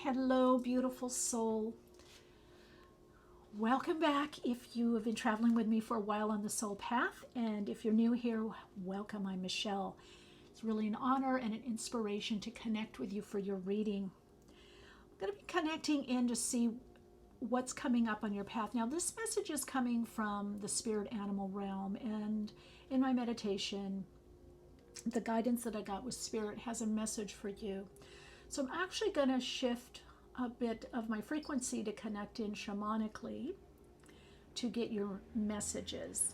Hello, beautiful soul. Welcome back if you have been traveling with me for a while on the soul path. And if you're new here, welcome. I'm Michele. It's really an honor and an inspiration to connect with you for your reading. I'm going to be connecting in to see what's coming up on your path. Now, this message is coming from the spirit animal realm. And in my meditation, the guidance that I got with spirit has a message for you. So I'm actually going to shift a bit of my frequency to connect in shamanically to get your messages.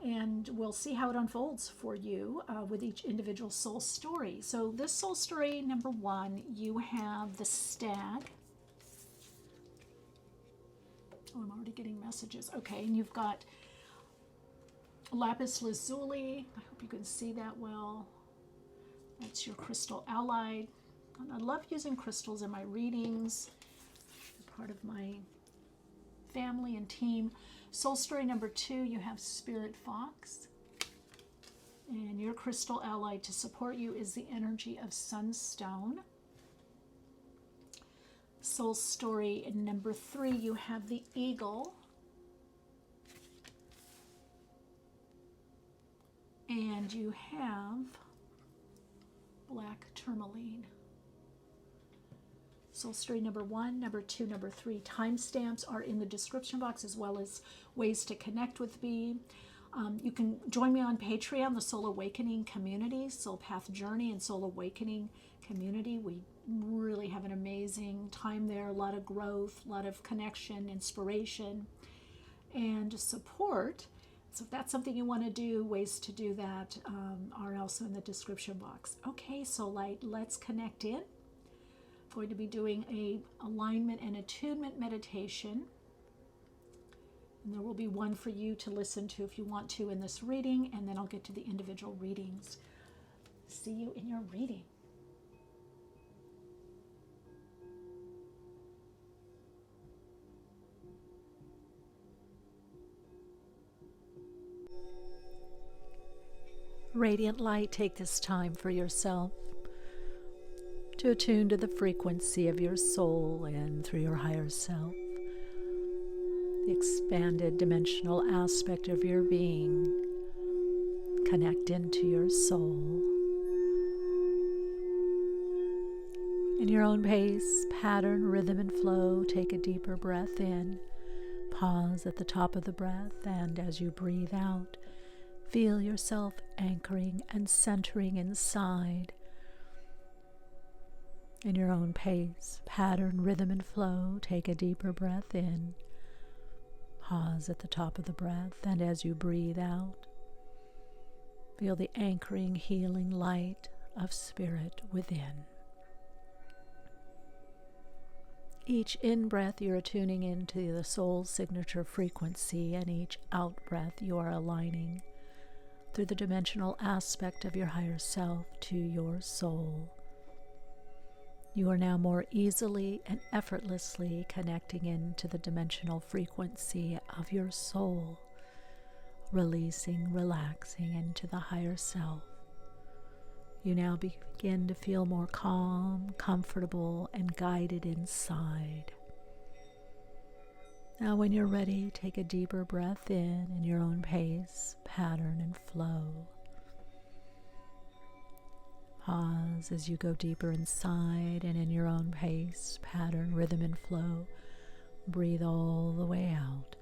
And we'll see how it unfolds for you with each individual soul story. So this soul story, number one, you have the Stag. Oh, I'm already getting messages. Okay, and you've got Lapis Lazuli. I hope you can see that well. That's your crystal allied. I love using crystals in my readings. They're part of my family and team. Soul story number two, you have Spirit Fox. And your crystal ally to support you is the energy of Sunstone. Soul story number three, you have the Eagle. And you have Black Tourmaline. Soul story number one, number two, number three. Timestamps are in the description box, as well as ways to connect with me. You can join me on Patreon, the Soul Awakening community, Soul Path Journey and Soul Awakening community. We really have an amazing time there, a lot of growth, a lot of connection, inspiration, and support. So if that's something you want to do, ways to do that are also in the description box. Okay, Soul Light, let's connect in. Going to be doing a alignment and attunement meditation, and there will be one for you to listen to if you want to in this reading, and then I'll get to the individual readings. See you in your reading. Radiant light, take this time for yourself to attune to the frequency of your soul and through your higher self, the expanded dimensional aspect of your being. Connect into your soul. In your own pace, pattern, rhythm, and flow, take a deeper breath in. Pause at the top of the breath, and as you breathe out, feel yourself anchoring and centering inside. In your own pace, pattern, rhythm, and flow, take a deeper breath in. Pause at the top of the breath, and as you breathe out, feel the anchoring, healing light of spirit within. Each in-breath you are tuning into the soul's signature frequency, and each out-breath you are aligning through the dimensional aspect of your higher self to your soul. You are now more easily and effortlessly connecting into the dimensional frequency of your soul, releasing, relaxing into the higher self. You now begin to feel more calm, comfortable, and guided inside. Now, when you're ready, take a deeper breath in your own pace, pattern, and flow. Pause as you go deeper inside, and in your own pace, pattern, rhythm, and flow, breathe all the way out,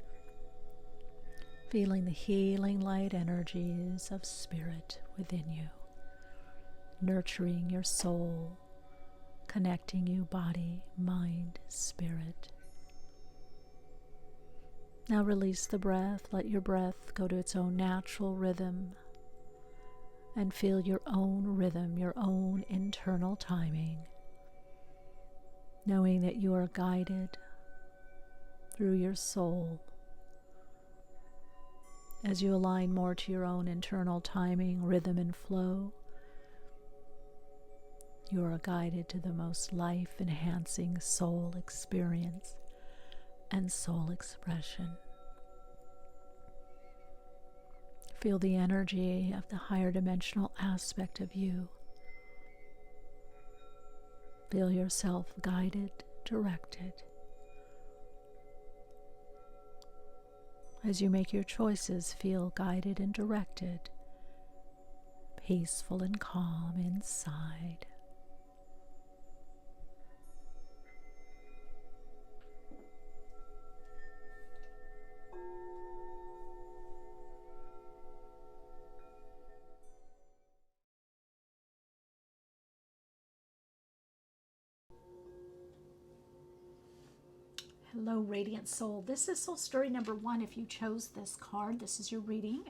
feeling the healing light energies of spirit within you, nurturing your soul, connecting you body, mind, spirit. Now release the breath. Let your breath go to its own natural rhythm, and feel your own rhythm, your own internal timing, knowing that you are guided through your soul. As you align more to your own internal timing, rhythm, and flow, you are guided to the most life-enhancing soul experience and soul expression. Feel the energy of the higher dimensional aspect of you. Feel yourself guided directed. As you make your choices, feel guided and directed, peaceful and calm inside. Hello, Radiant Soul. This is Soul Story number 1. If you chose this card, this is your reading.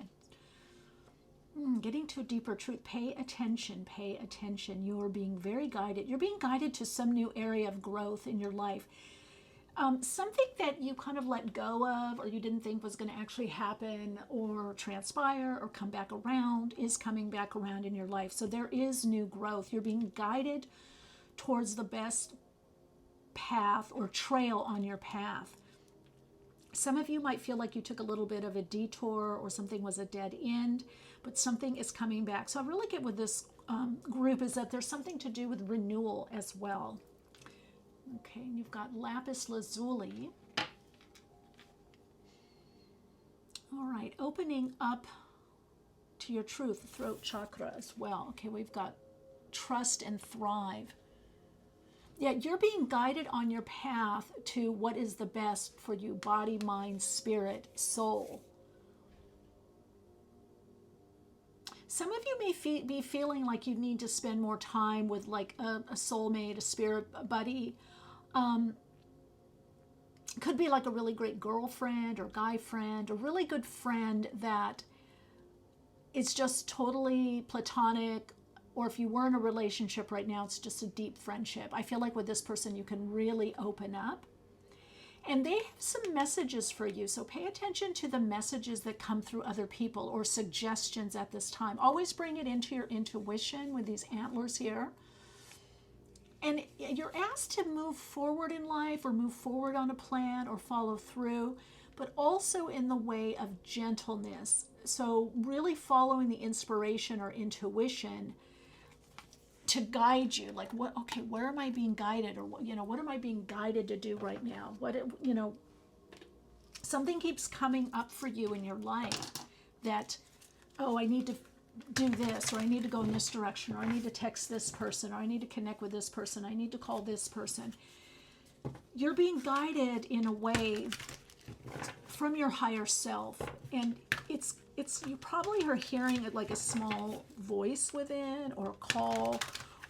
Getting to a deeper truth. Pay attention. Pay attention. You are being very guided. You're being guided to some new area of growth in your life. Something that you kind of let go of or you didn't think was going to actually happen or transpire or come back around is coming back around in your life. So there is new growth. You're being guided towards the best path or trail on your path. Some of you might feel like you took a little bit of a detour or something was a dead end, but something is coming back. So I really get with this group is that there's something to do with renewal as well. Okay, and you've got Lapis Lazuli. All right, opening up to your truth, throat chakra as well. Okay, we've got trust and thrive. Yeah, you're being guided on your path to what is the best for you, body, mind, spirit, soul. Some of you may be feeling like you need to spend more time with like a soulmate, a spirit buddy. Could be like a really great girlfriend or guy friend, a really good friend that is just totally platonic. Or if you were in a relationship right now, it's just a deep friendship. I feel like with this person, you can really open up. And they have some messages for you. So pay attention to the messages that come through other people or suggestions at this time. Always bring it into your intuition with these antlers here. And you're asked to move forward in life or move forward on a plan or follow through, but also in the way of gentleness. So really following the inspiration or intuition to guide you, like what, okay, where am I being guided, or what am I being guided to do right now? Something keeps coming up for you in your life that, oh, I need to do this, or I need to go in this direction, or I need to text this person, or I need to connect with this person, I need to call this person. You're being guided in a way from your higher self, and it's you probably are hearing it like a small voice within, or a call,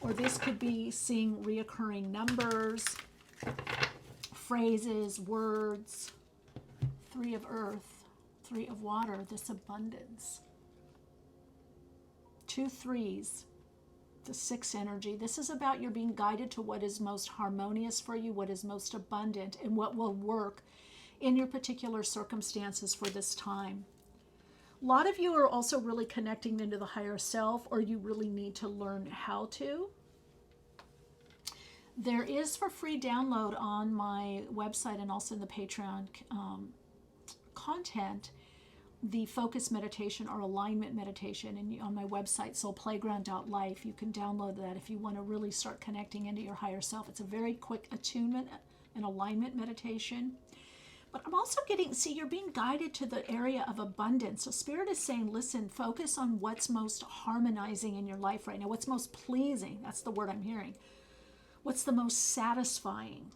or this could be seeing reoccurring numbers, phrases, words. 3 of earth, 3 of water, this abundance. 2 threes, the 6 energy. This is about you're being guided to what is most harmonious for you, what is most abundant, and what will work in your particular circumstances for this time. A lot of you are also really connecting into the higher self, or you really need to learn how to. There is for free download on my website and also in the Patreon content, the focus meditation or alignment meditation, and on my website, soulplayground.life, you can download that if you want to really start connecting into your higher self. It's a very quick attunement and alignment meditation. But I'm also you're being guided to the area of abundance. So Spirit is saying, listen, focus on what's most harmonizing in your life right now, what's most pleasing. That's the word I'm hearing. What's the most satisfying?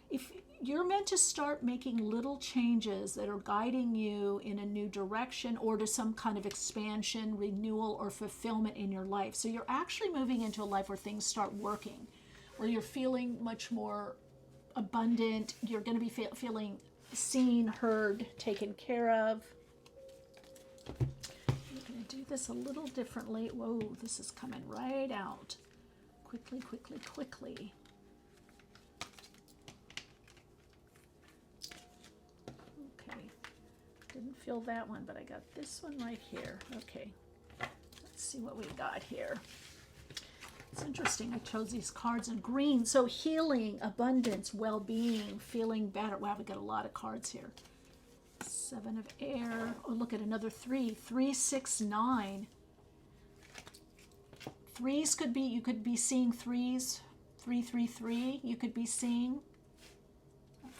If you're meant to start making little changes that are guiding you in a new direction or to some kind of expansion, renewal, or fulfillment in your life. So you're actually moving into a life where things start working, where you're feeling much more abundant. You're going to be feeling seen, heard, taken care of. I'm going to do this a little differently. Whoa, this is coming right out. Quickly, quickly, quickly. Okay, didn't feel that one, but I got this one right here. Okay, let's see what we got here. It's interesting, I chose these cards in green. So healing, abundance, well-being, feeling better. Wow, we got a lot of cards here. 7 of air. Oh, look at another 3. 3, 6, 9. Threes could be, you could be seeing threes 333 you could be seeing.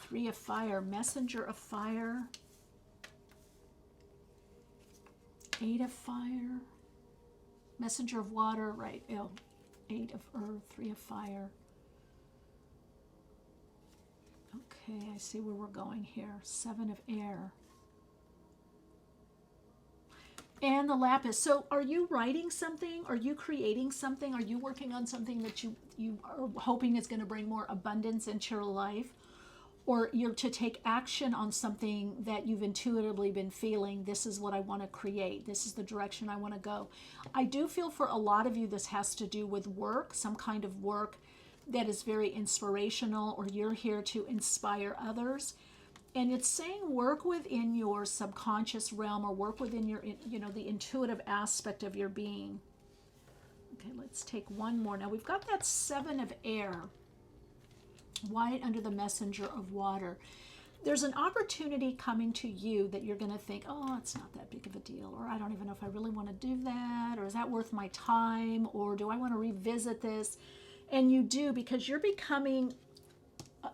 3 of fire, messenger of fire. 8 of fire, messenger of water, right? 8 of earth, 3 of fire. Okay, I see where we're going here. 7 of air. And the lapis. So are you writing something? Are you creating something? Are you working on something that you are hoping is going to bring more abundance into your life? Or you're to take action on something that you've intuitively been feeling, this is what I want to create, this is the direction I want to go. I do feel for a lot of you this has to do with work, some kind of work that is very inspirational, or you're here to inspire others. And it's saying work within your subconscious realm, or work within your, the intuitive aspect of your being. Okay, let's take one more. Now we've got that 7 of air. White under the messenger of water. There's an opportunity coming to you that you're going to think, oh, it's not that big of a deal, or I don't even know if I really want to do that, or is that worth my time, or do I want to revisit this? And you do, because you're becoming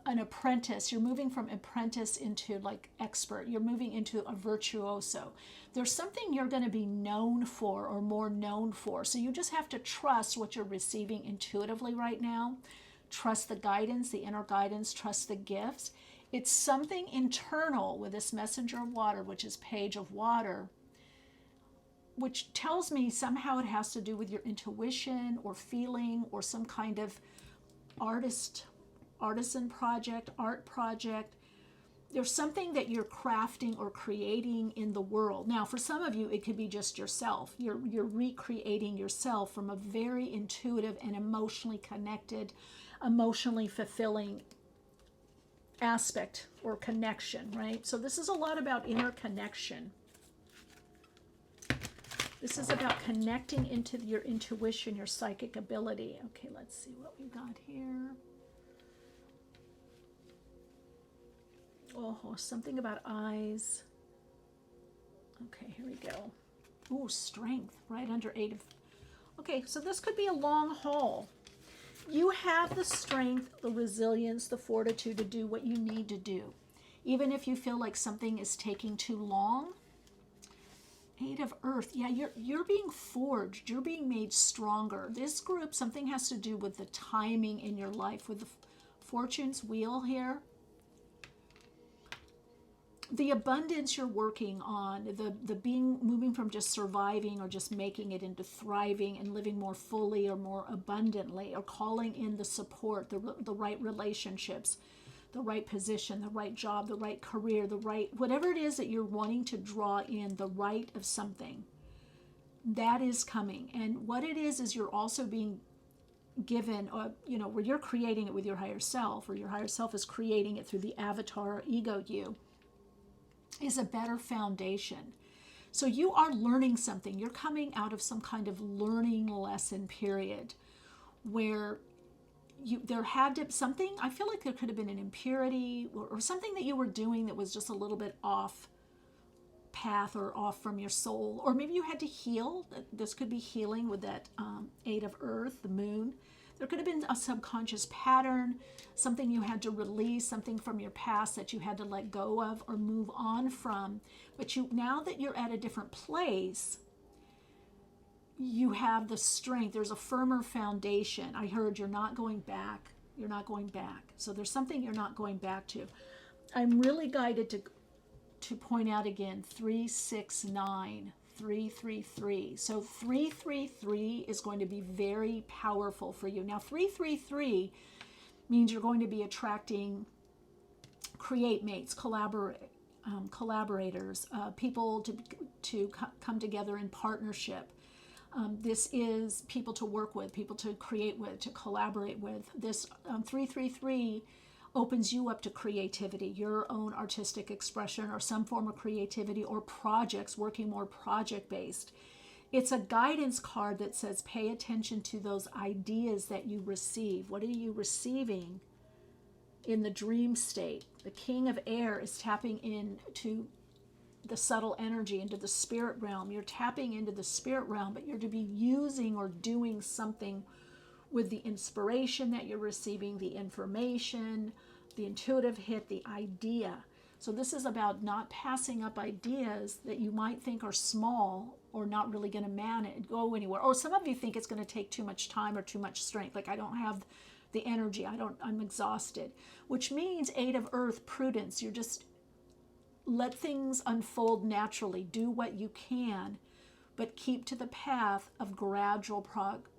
an apprentice. You're moving from apprentice into like expert. You're moving into a virtuoso. There's something you're going to be known for, or more known for. So you just have to trust what you're receiving intuitively right now. Trust the guidance, the inner guidance, trust the gifts. It's something internal with this messenger of water, which is page of water, which tells me somehow it has to do with your intuition or feeling, or some kind of artisan project, art project. There's something that you're crafting or creating in the world. Now, for some of you, it could be just yourself. You're recreating yourself from a very intuitive and emotionally connected, emotionally fulfilling aspect or connection, right? So this is a lot about inner connection. This is about connecting into your intuition, your psychic ability. Okay, let's see what we got here. Oh, something about eyes. Okay, here we go. Ooh, strength, right under 8 of... Okay, so this could be a long haul. You have the strength, the resilience, the fortitude to do what you need to do. Even if you feel like something is taking too long. 8 of earth. Yeah, you're being forged. You're being made stronger. This group, something has to do with the timing in your life, with the fortune's wheel here. The abundance you're working on, the moving from just surviving or just making it into thriving and living more fully or more abundantly, or calling in the support, the right relationships, the right position, the right job, the right career, the right, whatever it is that you're wanting to draw in, the right of something, that is coming. And what it is you're also being given, where you're creating it with your higher self, or your higher self is creating it through the avatar or ego you, is a better foundation. So you are learning something. You're coming out of some kind of learning lesson period where there had to something, I feel like there could have been an impurity or something that you were doing that was just a little bit off path or off from your soul, or maybe you had to heal. This could be healing with that 8 of earth, the moon. There could have been a subconscious pattern, something you had to release, something from your past that you had to let go of or move on from. But now that you're at a different place, you have the strength. There's a firmer foundation. I heard you're not going back. You're not going back. So there's something you're not going back to. I'm really guided to point out again, 369. 333. So 333 is going to be very powerful for you. Now 333 means you're going to be attracting create mates, collaborators, people to come together in partnership. This is people to work with, people to create with, to collaborate with. This 333 opens you up to creativity, your own artistic expression, or some form of creativity, or projects, working more project-based. It's a guidance card that says pay attention to those ideas that you receive. What are you receiving in the dream state? The King of Air is tapping into the subtle energy, into the spirit realm. You're tapping into the spirit realm, but you're to be using or doing something with the inspiration that you're receiving, the information, the intuitive hit, the idea. So this is about not passing up ideas that you might think are small or not really going to go anywhere. Or some of you think it's going to take too much time or too much strength. Like, I don't have the energy. I'm exhausted. Which means 8 of Earth, prudence. You're just let things unfold naturally. Do what you can, but keep to the path of gradual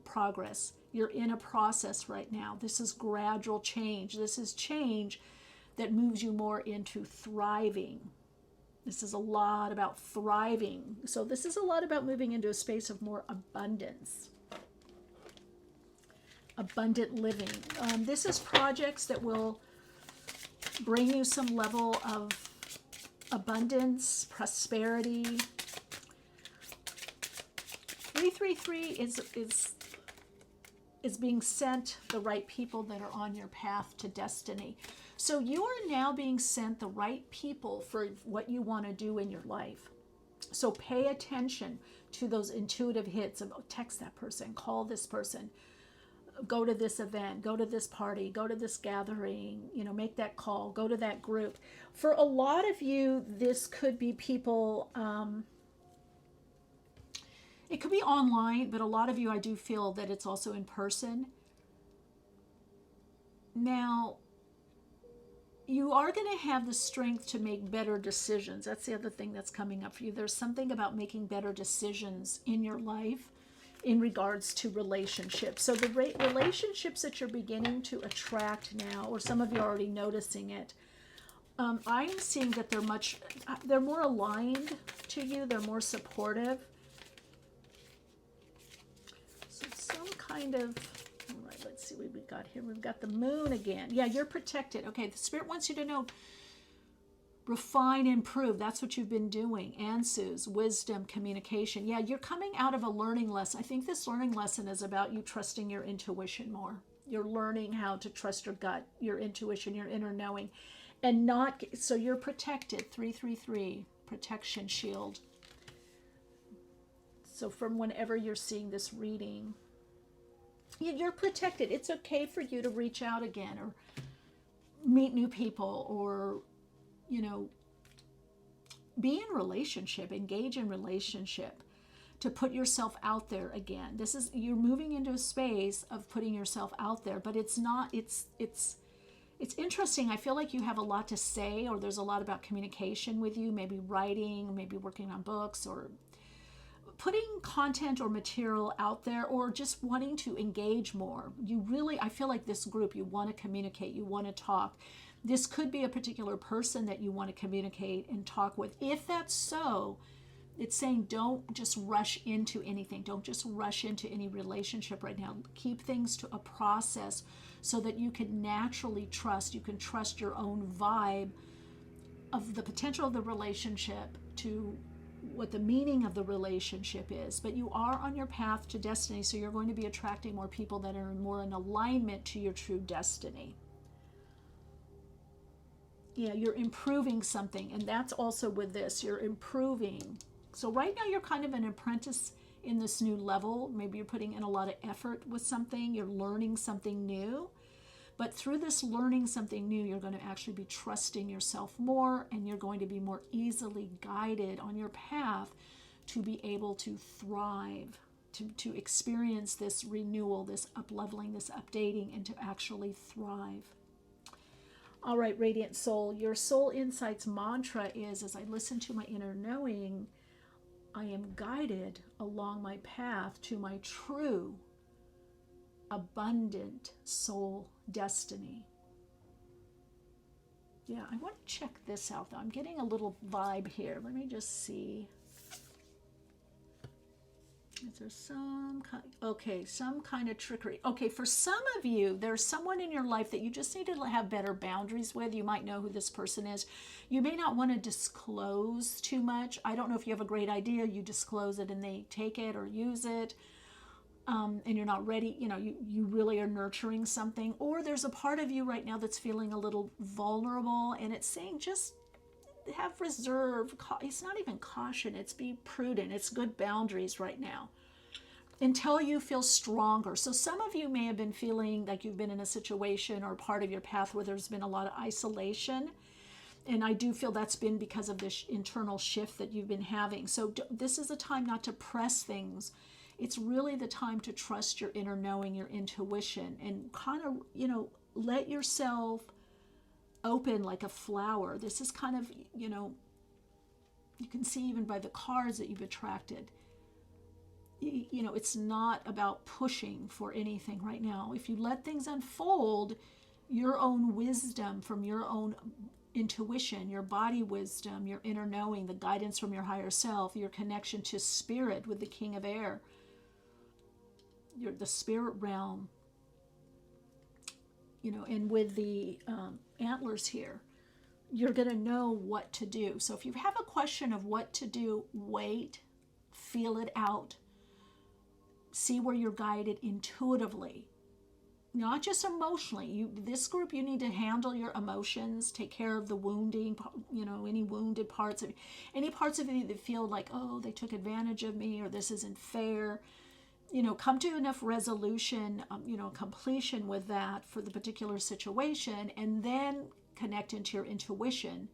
progress. You're in a process right now. This is gradual change. This is change that moves you more into thriving. This is a lot about thriving. So this is a lot about moving into a space of more abundance. Abundant living. This is projects that will bring you some level of abundance, prosperity. 333 is being sent the right people that are on your path to destiny. So you are now being sent the right people for what you want to do in your life. So pay attention to those intuitive hits of text that person, call this person, go to this event, go to this party, go to this gathering, make that call, go to that group. For a lot of you, this could be people, it could be online, but a lot of you, I do feel that it's also in person. Now, you are going to have the strength to make better decisions. That's the other thing that's coming up for you. There's something about making better decisions in your life in regards to relationships. So the relationships that you're beginning to attract now, or some of you are already noticing it, I'm seeing that they're more aligned to you. They're more supportive. So some kind of, all right, let's see what we got here. We've got the moon again. Yeah, you're protected. Okay, the Spirit wants you to know, refine, improve. That's what you've been doing. Answers, wisdom, communication. Yeah, you're coming out of a learning lesson. I think this learning lesson is about you trusting your intuition more. You're learning how to trust your gut, your intuition, your inner knowing. And not, so you're protected. 333, protection shield. So from whenever you're seeing this reading, you're protected. It's okay for you to reach out again or meet new people or, be in relationship, engage in relationship, to put yourself out there again. You're moving into a space of putting yourself out there, but it's not, it's interesting. I feel like you have a lot to say, or there's a lot about communication with you, maybe writing, maybe working on books, or putting content or material out there, or just wanting to engage more. I feel like this group, you want to communicate, you want to talk. This could be a particular person that you want to communicate and talk with. If that's so, it's saying don't just rush into anything. Don't just rush into any relationship right now. Keep things to a process so that you can naturally trust. You can trust your own vibe of the potential of the relationship to what the meaning of the relationship is. But you are on your path to destiny, so you're going to be attracting more people that are more in alignment to your true destiny. Yeah, you're improving something, and that's also with this. You're improving. So right now you're kind of an apprentice in this new level. Maybe you're putting in a lot of effort with something. You're learning something new. But through this learning something new, you're going to actually be trusting yourself more, and you're going to be more easily guided on your path to be able to thrive, to experience this renewal, this up-leveling, this updating, and to actually thrive. All right, Radiant Soul, your Soul Insights mantra is, as I listen to my inner knowing, I am guided along my path to my true, abundant soul destiny. Yeah, I want to check this out, though. I'm getting a little vibe here. Let me just see. Is there some kind of trickery? Okay, for some of you, there's someone in your life that you just need to have better boundaries with. You might know who this person is. You may not want to disclose too much. I don't know if you have a great idea, you disclose it and they take it or use it, and you're not ready. You really are nurturing something. Or there's a part of you right now that's feeling a little vulnerable, and it's saying just have reserve. It's not even caution, it's be prudent. It's good boundaries right now. until you feel stronger. So some of you may have been feeling like you've been in a situation or part of your path where there's been a lot of isolation. And I do feel that's been because of this internal shift that you've been having. So this is a time not to press things. It's really the time to trust your inner knowing, your intuition, and kind of, let yourself open like a flower. This is kind of, you can see even by the cards that you've attracted. It's not about pushing for anything right now. If you let things unfold, your own wisdom from your own intuition, your body wisdom, your inner knowing, the guidance from your higher self, your connection to spirit with the King of Air, the spirit realm, and with the antlers here, you're going to know what to do. So if you have a question of what to do, wait, feel it out, see where you're guided intuitively, not just emotionally. This group, you need to handle your emotions, take care of the wounding, any wounded parts of any parts of you that feel like, oh, they took advantage of me, or this isn't fair. Come to enough resolution, completion with that for the particular situation, and then connect into your intuition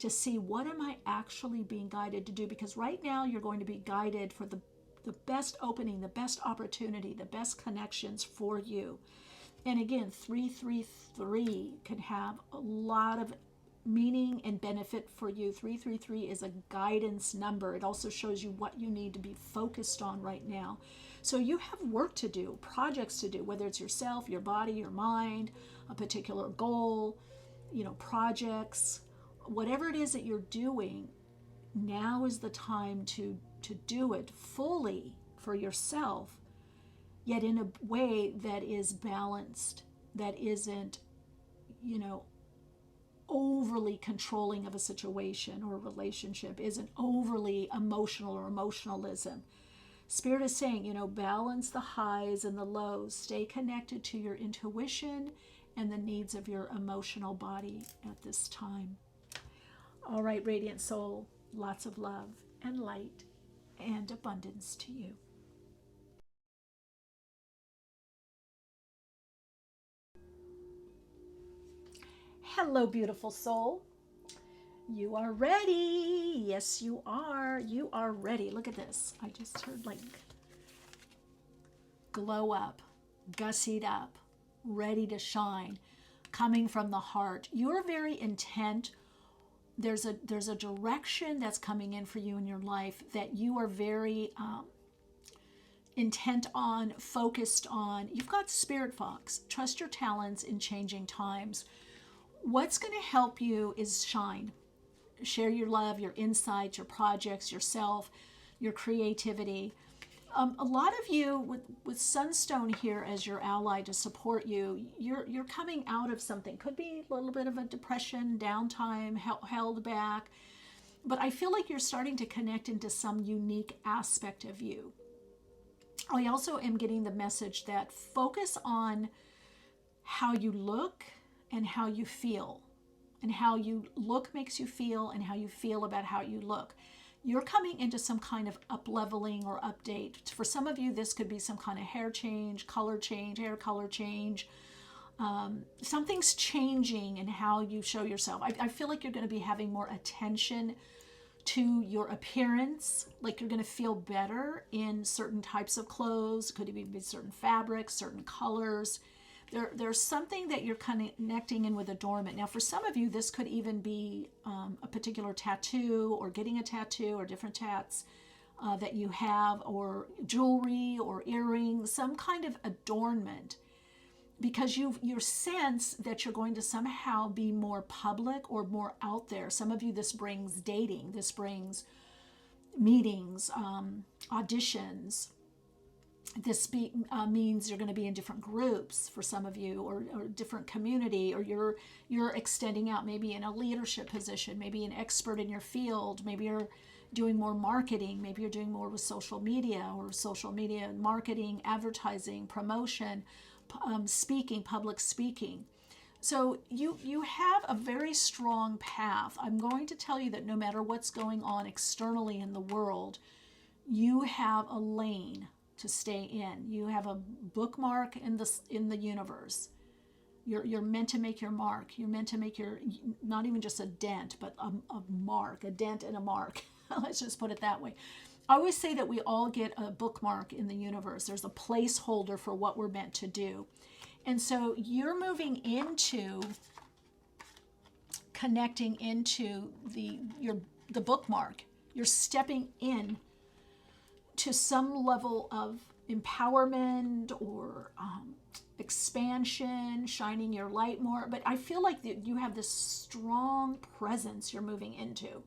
to see, what am I actually being guided to do? Because right now you're going to be guided for the best opening, the best opportunity, the best connections for you. And again, 333 can have a lot of meaning and benefit for you. 333 is a guidance number. It also shows you what you need to be focused on right now. So you have work to do, projects to do, whether it's yourself, your body, your mind, a particular goal, projects, whatever it is that you're doing. Now is the time to do it fully for yourself, yet in a way that is balanced, that isn't, overly controlling of a situation or a relationship, isn't overly emotional or emotionalism. Spirit is saying, balance the highs and the lows. Stay connected to your intuition and the needs of your emotional body at this time. All right, Radiant Soul, lots of love and light and abundance to you. Hello, beautiful soul. You are ready. Yes, you are. You are ready. Look at this. I just heard like glow up, gussied up, ready to shine, coming from the heart. You're very intent. There's a direction that's coming in for you in your life that you are very intent on, focused on. You've got Spirit Fox. Trust your talents in changing times. What's going to help you is shine. Share your love, your insights, your projects, yourself, your creativity. A lot of you with Sunstone here as your ally to support you, you're coming out of something. Could be a little bit of a depression, downtime, held back. But I feel like you're starting to connect into some unique aspect of you. I also am getting the message that focus on how you look and how you feel. And how you look makes you feel, and how you feel about how you look. You're coming into some kind of up-leveling or update. For some of you, this could be some kind of hair change, hair color change. Something's changing in how you show yourself. I feel like you're going to be having more attention to your appearance, like you're going to feel better in certain types of clothes. Could even be certain fabrics, certain colors. There's something that you're connecting in with adornment. Now, for some of you, this could even be a particular tattoo, or getting a tattoo, or different tats that you have, or jewelry or earrings, some kind of adornment, because you sense that you're going to somehow be more public or more out there. Some of you, this brings dating, this brings meetings, auditions. This means you're going to be in different groups for some of you, or different community, or you're extending out, maybe in a leadership position, maybe an expert in your field, maybe you're doing more marketing, maybe you're doing more with social media, or social media marketing, advertising, promotion, speaking, public speaking. So you have a very strong path. I'm going to tell you that no matter what's going on externally in the world, you have a lane to stay in. You have a bookmark in the universe. You're meant to make your mark. You're meant to make your, not even just a dent, but a mark, a dent and a mark. Let's just put it that way. I always say that we all get a bookmark in the universe. There's a placeholder for what we're meant to do. And so you're moving into connecting into the bookmark. You're stepping in to some level of empowerment or expansion, shining your light more. But I feel like you have this strong presence you're moving into,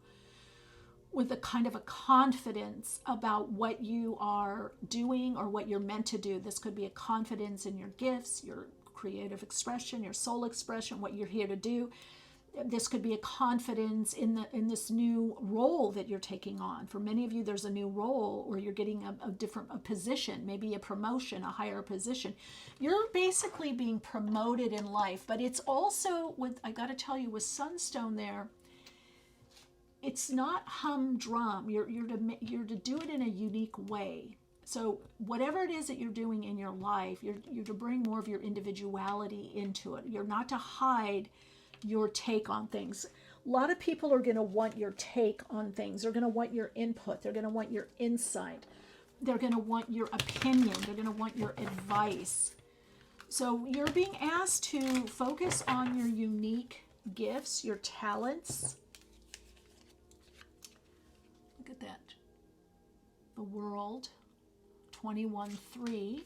with a kind of a confidence about what you are doing or what you're meant to do. This could be a confidence in your gifts, your creative expression, your soul expression, what you're here to do. This could be a confidence in this new role that you're taking on. For many of you, there's a new role, or you're getting a different position, maybe a promotion, a higher position. You're basically being promoted in life. But it's also, I got to tell you, with Sunstone there, it's not humdrum. You're to do it in a unique way. So whatever it is that you're doing in your life, you're to bring more of your individuality into it. You're not to hide your take on things. A lot of people are going to want your take on things. They're going to want your input. They're going to want your insight. They're going to want your opinion. They're going to want your advice. So you're being asked to focus on your unique gifts, your talents. Look at that. The world, 21-3.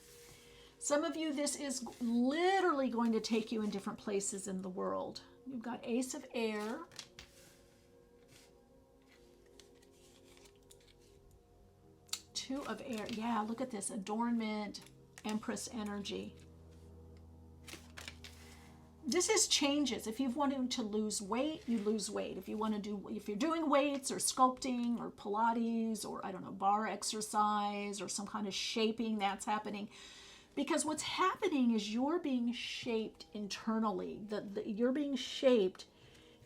Some of you, this is literally going to take you in different places in the world. You've got Ace of Air. Two of Air. Yeah, look at this. Adornment, Empress energy. This is changes. If you've wanted to lose weight, you lose weight. If you're doing weights or sculpting or Pilates or, I don't know, bar exercise or some kind of shaping, that's happening. Because what's happening is you're being shaped internally. You're being shaped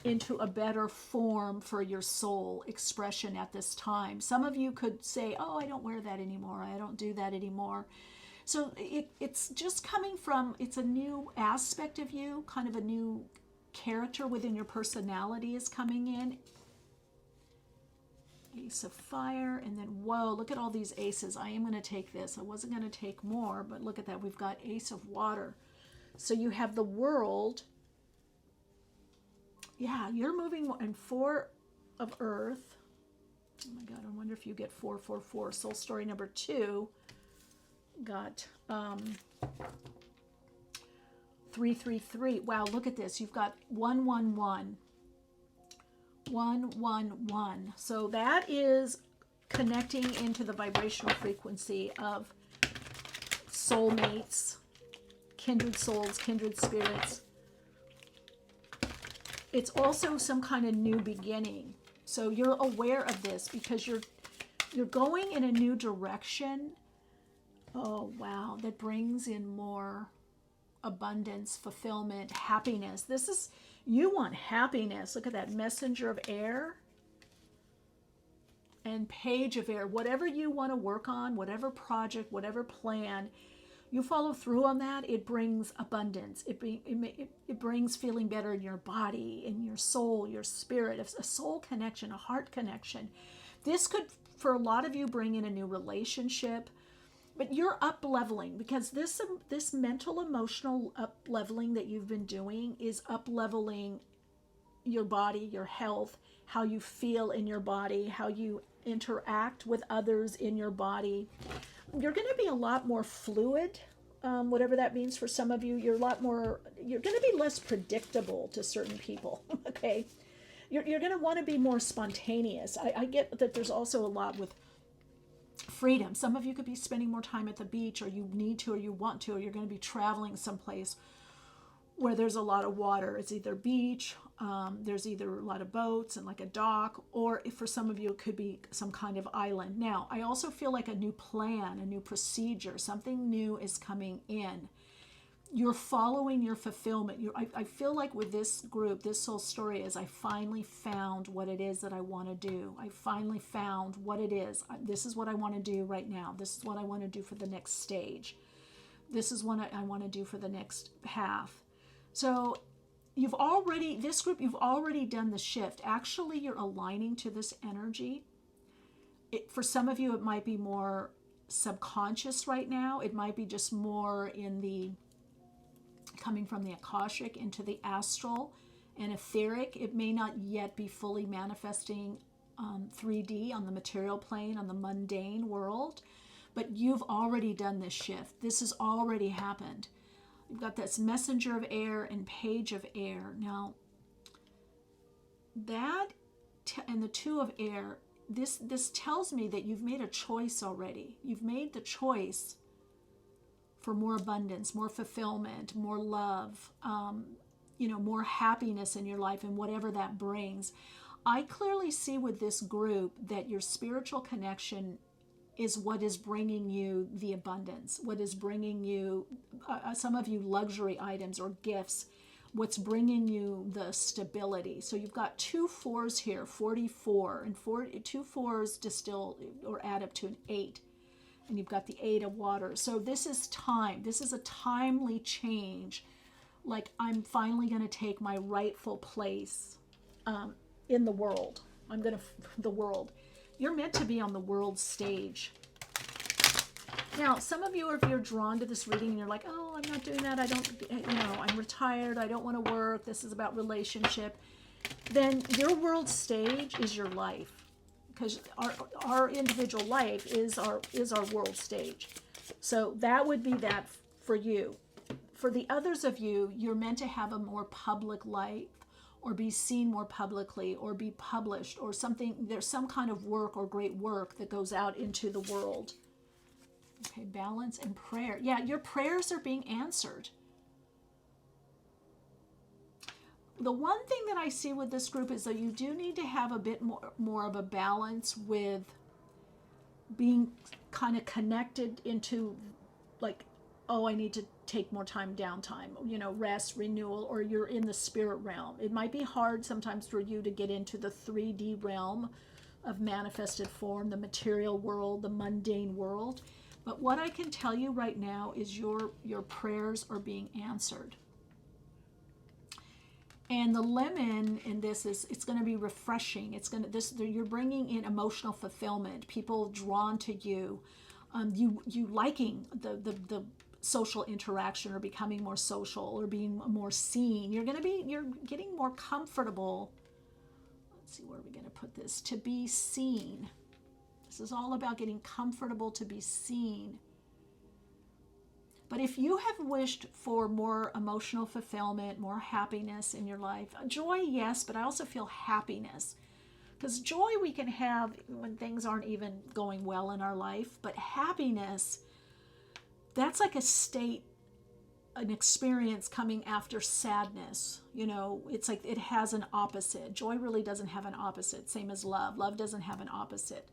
into a better form for your soul expression at this time. Some of you could say, oh, I don't wear that anymore. I don't do that anymore. So it's just coming from, it's a new aspect of you, kind of a new character within your personality is coming in. Ace of Fire, and then, whoa, look at all these aces. I am going to take this. I wasn't going to take more, but look at that. We've got Ace of Water. So you have the world. Yeah, you're moving in 4 of Earth. Oh my God, I wonder if you get 444. Soul Story number 2 got 333. Wow, look at this. You've got 111. 111. So that is connecting into the vibrational frequency of soulmates, kindred souls, kindred spirits. It's also some kind of new beginning. So you're aware of this because you're going in a new direction. Oh, wow. That brings in more abundance, fulfillment, happiness. This is, you want happiness. Look at that. Messenger of Air and Page of Air. Whatever you want to work on, whatever project, whatever plan, you follow through on that, it brings abundance. It brings feeling better in your body, in your soul, your spirit, a soul connection, a heart connection. This could, for a lot of you, bring in a new relationship. But you're up-leveling because this mental, emotional up-leveling that you've been doing is up-leveling your body, your health, how you feel in your body, how you interact with others in your body. You're going to be a lot more fluid, whatever that means for some of you. You're going to be less predictable to certain people, okay? You're going to want to be more spontaneous. I get that there's also a lot with freedom. Some of you could be spending more time at the beach, or you need to, or you want to, or you're going to be traveling someplace where there's a lot of water. It's either beach, there's either a lot of boats and like a dock, or if for some of you it could be some kind of island. Now, I also feel like a new plan, a new procedure, something new is coming in. you're following your fulfillment. I feel like with this group, this soul story is I finally found what it is that I want to do. I finally found what it is. This is what I want to do right now. This is what I want to do for the next stage. This is what I want to do for the next path. So this group, you've already done the shift. Actually, you're aligning to this energy. For some of you, it might be more subconscious right now. It might be just more in the coming from the Akashic into the astral and etheric. It may not yet be fully manifesting 3D on the material plane, on the mundane world, but you've already done this shift. This has already happened. You've got this messenger of air and page of air. Now, that and the two of air, this tells me that you've made a choice already. You've made the choice for more abundance, more fulfillment, more love, more happiness in your life and whatever that brings. I clearly see with this group that your spiritual connection is what is bringing you the abundance, what is bringing you, some of you, luxury items or gifts, what's bringing you the stability. So you've got 2 4s here, 44, and 2 4s distill or add up to an 8. And you've got the 8 of water. So this is time. This is a timely change. Like, I'm finally going to take my rightful place in the world. The world. You're meant to be on the world stage. Now, some of you, if you're drawn to this reading and you're like, oh, I'm not doing that. I'm retired. I don't want to work. This is about relationship. Then your world stage is your life. Because our individual life is our world stage. So that would be that for you. For the others of you, you're meant to have a more public life, or be seen more publicly, or be published, or something. There's some kind of work or great work that goes out into the world. Okay, balance and prayer. Yeah, your prayers are being answered. The one thing that I see with this group is that you do need to have a bit more of a balance with being kind of connected into, like, oh, I need to take more downtime, rest, renewal, or you're in the spirit realm. It might be hard sometimes for you to get into the 3D realm of manifested form, the material world, the mundane world. But what I can tell you right now is your prayers are being answered. And the lemon in this is, it's going to be refreshing. You're bringing in emotional fulfillment, people drawn to you, you liking the social interaction or becoming more social or being more seen. You're getting more comfortable. Let's see, where are we going to put this? To be seen. This is all about getting comfortable to be seen. But if you have wished for more emotional fulfillment, more happiness in your life, joy, yes, but I also feel happiness. Because joy we can have when things aren't even going well in our life, but happiness, that's like a state, an experience coming after sadness. It's like it has an opposite. Joy really doesn't have an opposite, same as love. Love doesn't have an opposite.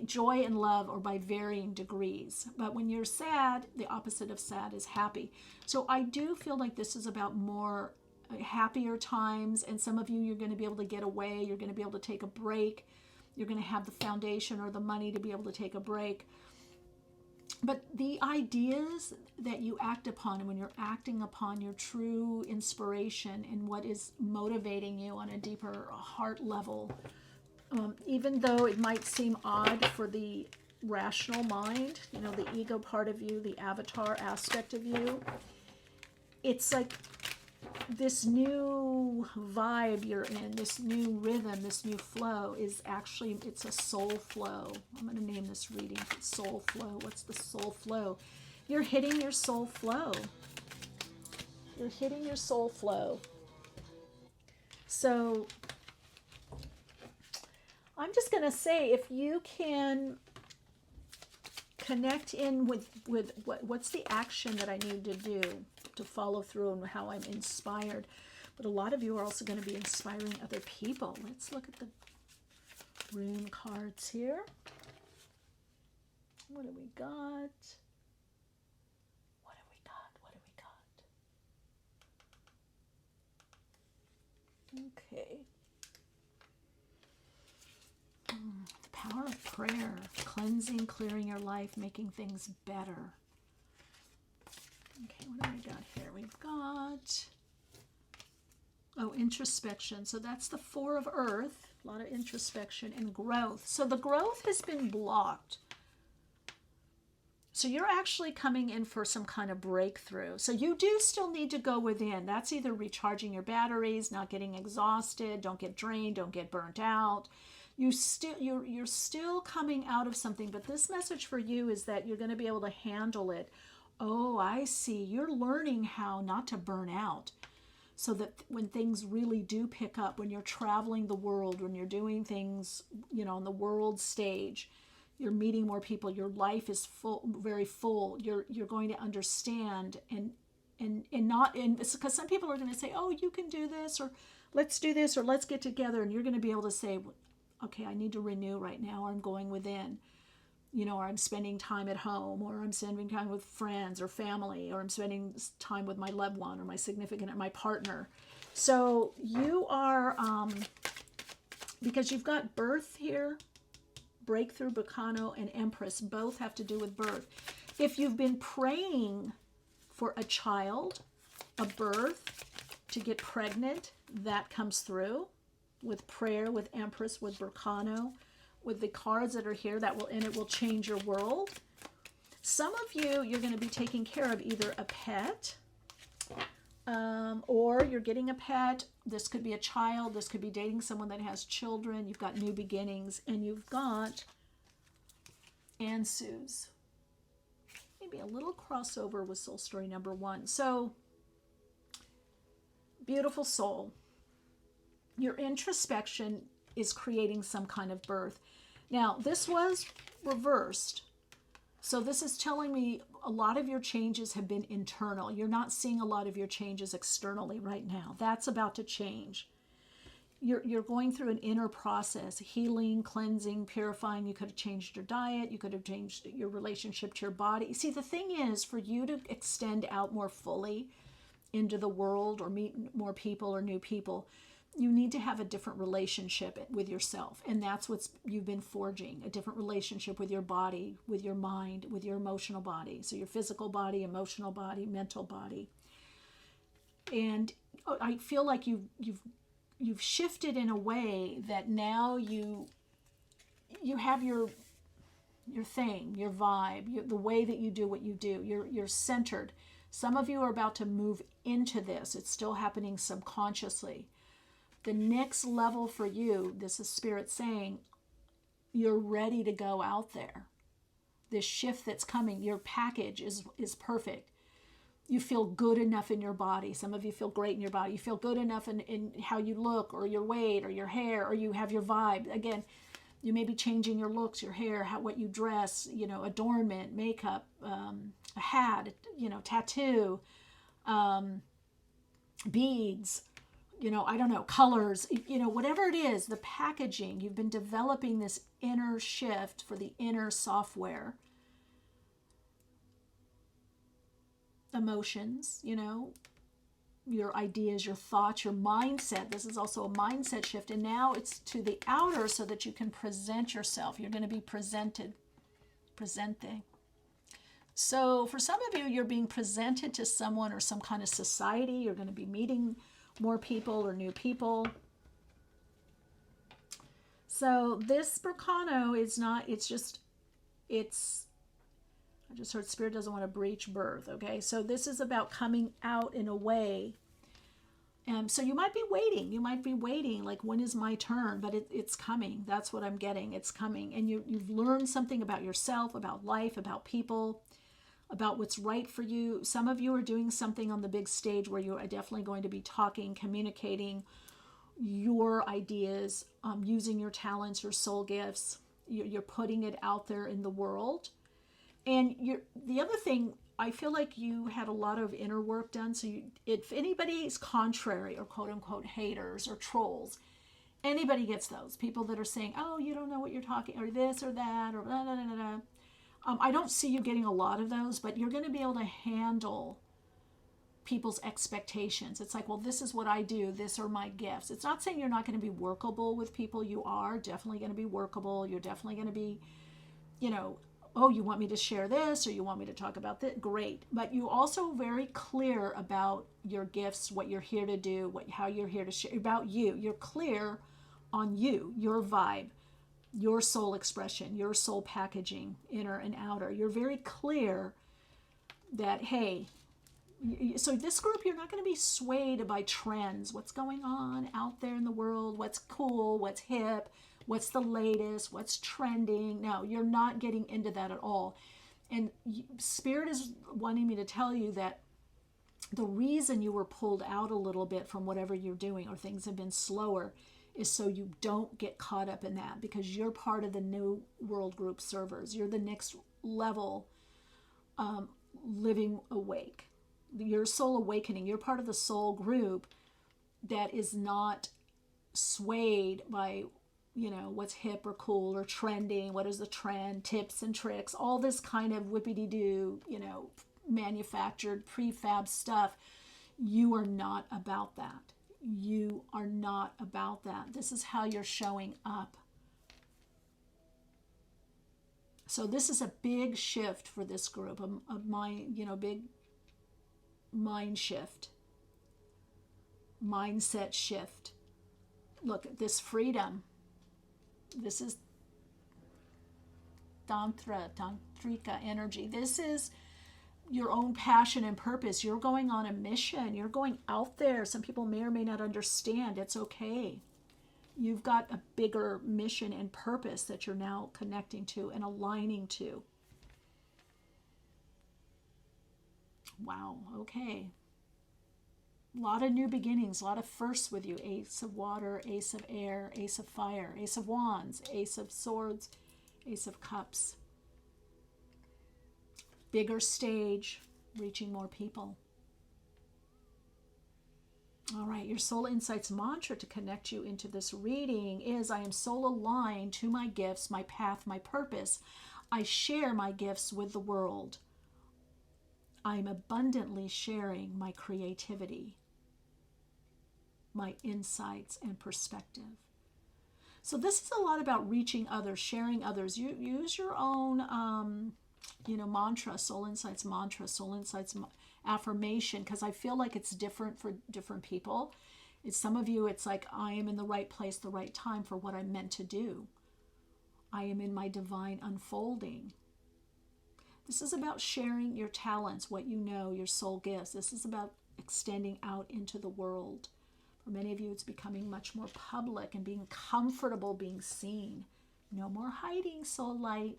Joy and love are by varying degrees, but when you're sad, the opposite of sad is happy. So I do feel like this is about more happier times, and some of you, you're going to be able to get away, you're going to be able to take a break, you're going to have the foundation or the money to be able to take a break. But the ideas that you act upon, and when you're acting upon your true inspiration and what is motivating you on a deeper heart level, even though it might seem odd for the rational mind, the ego part of you, the avatar aspect of you, it's like this new vibe you're in, this new rhythm, this new flow is actually, it's a soul flow. I'm going to name this reading soul flow. What's the soul flow? You're hitting your soul flow. You're hitting your soul flow. So I'm just going to say, if you can connect in with what's the action that I need to do to follow through and how I'm inspired. But a lot of you are also going to be inspiring other people. Let's look at the rune cards here. What do we got? What do we got? What do we got? Okay. The power of prayer, cleansing, clearing your life, making things better. Okay, what do we got here? We've got, introspection. So that's the Four of Earth, a lot of introspection and growth. So the growth has been blocked. So you're actually coming in for some kind of breakthrough. So you do still need to go within. That's either recharging your batteries, not getting exhausted, don't get drained, don't get burnt out. You're still coming out of something, but this message for you is that you're going to be able to handle it. Oh, I see. You're learning how not to burn out. So that when things really do pick up, when you're traveling the world, when you're doing things, on the world stage, you're meeting more people, your life is full, very full. You're going to understand and because some people are going to say, oh, you can do this, or let's do this, or let's get together, and you're going to be able to say, okay, I need to renew right now, or I'm going within, or I'm spending time at home, or I'm spending time with friends or family, or I'm spending time with my loved one or my significant, my partner. So you are, because you've got birth here, breakthrough, Bacano, and Empress, both have to do with birth. If you've been praying for a child, a birth, to get pregnant, that comes through with prayer, with Empress, with Bacano, with the cards that are here, and it will change your world. Some of you, you're going to be taking care of either a pet, or you're getting a pet. This could be a child. This could be dating someone that has children. You've got new beginnings, and you've got Ansus. Maybe a little crossover with soul story number 1. So, beautiful soul. Your introspection is creating some kind of birth. Now, this was reversed. So this is telling me a lot of your changes have been internal. You're not seeing a lot of your changes externally right now. That's about to change. You're going through an inner process, healing, cleansing, purifying. You could have changed your diet. You could have changed your relationship to your body. See, the thing is, for you to extend out more fully into the world or meet more people or new people, you need to have a different relationship with yourself. And that's what you've been forging, a different relationship with your body, with your mind, with your emotional body. So your physical body, emotional body, mental body. And I feel like you've shifted in a way that now you have your thing, your vibe, the way that you do what you do. You're centered. Some of you are about to move into this. It's still happening subconsciously. The next level for you, this is Spirit saying, you're ready to go out there. This shift that's coming, your package is perfect. You feel good enough in your body. Some of you feel great in your body. You feel good enough in how you look, or your weight, or your hair, or you have your vibe. Again, you may be changing your looks, your hair, what you dress, adornment, makeup, a hat, tattoo, beads, I don't know, colors, whatever it is, the packaging. You've been developing this inner shift for the inner software. Emotions, your ideas, your thoughts, your mindset. This is also a mindset shift. And now it's to the outer so that you can present yourself. You're going to be presenting. So for some of you, you're being presented to someone or some kind of society. You're going to be meeting more people or new people. So this Bacano is not, I just heard Spirit doesn't want to breach birth, okay? So this is about coming out in a way. So you might be waiting, like, when is my turn? But it's coming. That's what I'm getting. It's coming. And you've learned something about yourself, about life, about people, about what's right for you. Some of you are doing something on the big stage where you are definitely going to be talking, communicating your ideas, using your talents, your soul gifts. You're putting it out there in the world. And the other thing, I feel like you had a lot of inner work done. So if anybody is contrary or quote unquote haters or trolls, anybody gets those. People that are saying, oh, you don't know what you're talking, or this or that, or blah, blah, blah, blah. I don't see you getting a lot of those, but you're going to be able to handle people's expectations. It's like, well, this is what I do. This are my gifts. It's not saying you're not going to be workable with people. You are definitely going to be workable. You're definitely going to be, you know, oh, you want me to share this, or you want me to talk about that? Great. But you also very clear about your gifts, what you're here to do, how you're here to share, about you. You're clear on you, your vibe, your soul expression, your soul packaging, inner and outer. You're very clear that, hey, so this group, you're not going to be swayed by trends. What's going on out there in the world? What's cool? What's hip? What's the latest? What's trending? No, you're not getting into that at all. And Spirit is wanting me to tell you that the reason you were pulled out a little bit from whatever you're doing, or things have been slower, is so you don't get caught up in that, because you're part of the new world group servers. You're the next level, living awake. Your soul awakening. You're part of the soul group that is not swayed by, you know, what's hip or cool or trending. What is the trend? Tips and tricks. All this kind of whippity-doo, you know, manufactured prefab stuff. You are not about that. You are not about that. This is how you're showing up. So this is a big shift for this group, a mind, you know, big mind shift, mindset shift. Look at this freedom. This is tantrika energy. This is your own passion and purpose. You're going on a mission. You're going out there. Some people may or may not understand. It's okay. You've got a bigger mission and purpose that you're now connecting to and aligning to. Wow, okay. A lot of new beginnings, a lot of firsts with you. Ace of water, ace of air, ace of fire, ace of wands, ace of swords, ace of cups. Bigger stage, reaching more people. All right, your Soul Insights mantra to connect you into this reading is, I am soul aligned to my gifts, my path, my purpose. I share my gifts with the world. I'm abundantly sharing my creativity, my insights and perspective. So this is a lot about reaching others, sharing others. You use your own, you know, mantra, Soul Insights mantra, Soul Insights affirmation, because I feel like it's different for different people. It's some of you, it's like, I am in the right place, the right time for what I'm meant to do. I am in my divine unfolding. This is about sharing your talents, what you know, your soul gifts. This is about extending out into the world. For many of you, it's becoming much more public and being comfortable being seen. No more hiding, soul light.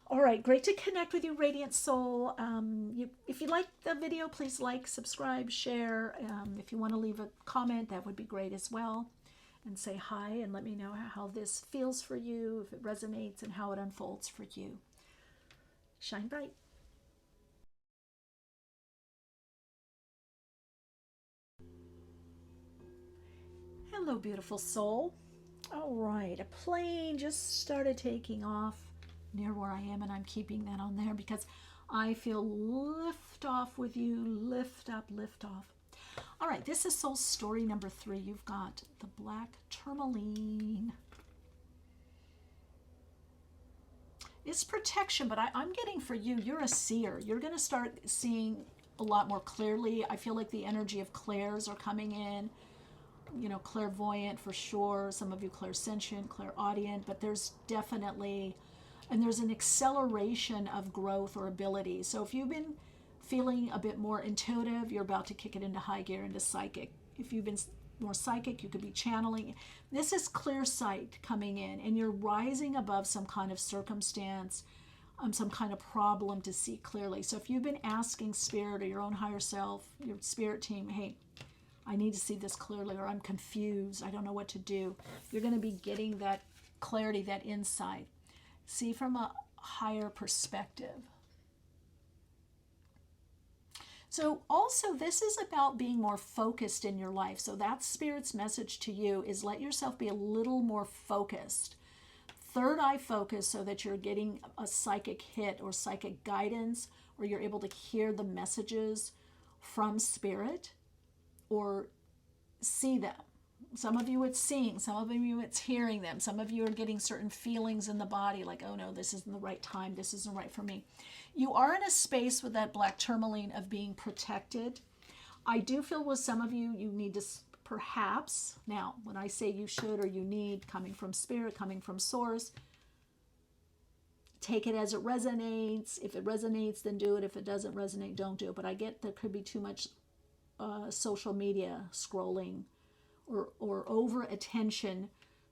All right, great to connect with you, Radiant Soul. If you like the video, please like, subscribe, share. If you want to leave a comment, that would be great as well. And say hi and let me know how this feels for you, if it resonates, and how it unfolds for you. Shine bright. Hello, beautiful soul. All right, a plane just started taking off near where I am, and I'm keeping that on there because I feel lift off with you, lift up, lift off. All right, this is soul story number 3. You've got the black tourmaline. It's protection, but I'm getting for you, you're a seer. You're going to start seeing a lot more clearly. I feel like the energy of clairs are coming in. You know, clairvoyant for sure. Some of you clairsentient, clairaudient, but there's definitely, and there's an acceleration of growth or ability. So if you've been feeling a bit more intuitive, you're about to kick it into high gear, into psychic. If you've been more psychic, you could be channeling. This is clear sight coming in, and you're rising above some kind of circumstance, some kind of problem to see clearly. So if you've been asking spirit or your own higher self, your spirit team, hey, I need to see this clearly, or I'm confused, I don't know what to do, you're going to be getting that clarity, that insight. See from a higher perspective. So also, this is about being more focused in your life. So that's Spirit's message to you, is let yourself be a little more focused. Third eye focus, so that you're getting a psychic hit or psychic guidance, or you're able to hear the messages from spirit or see them. Some of you it's seeing, some of you it's hearing them. Some of you are getting certain feelings in the body like, oh no, this isn't the right time, this isn't right for me. You are in a space with that black tourmaline of being protected. I do feel with some of you, you need to perhaps, now when I say you should or you need, coming from spirit, coming from source, take it as it resonates. If it resonates, then do it. If it doesn't resonate, don't do it. But I get there could be too much social media scrolling or over attention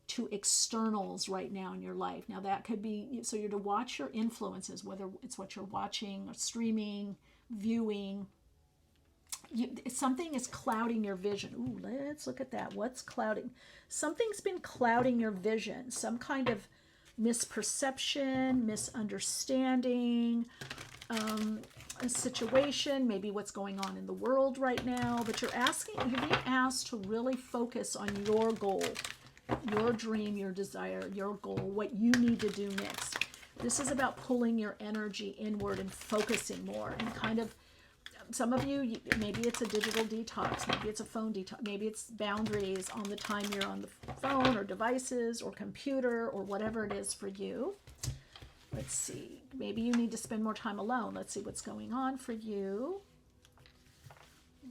to externals right now in your life. Now that could be, so you're to watch your influences, whether it's what you're watching or streaming, viewing. Something is clouding your vision. Ooh, let's look at that. What's clouding? Something's been clouding your vision. Some kind of misperception, misunderstanding, a situation, maybe what's going on in the world right now. But you're being asked to really focus on your goal, your dream, your desire, your goal, what you need to do next. This is about pulling your energy inward and focusing more and kind of, some of you, maybe it's a digital detox, maybe it's a phone detox, maybe it's boundaries on the time you're on the phone or devices or computer or whatever it is for you. Let's see, maybe you need to spend more time alone. Let's see what's going on for you.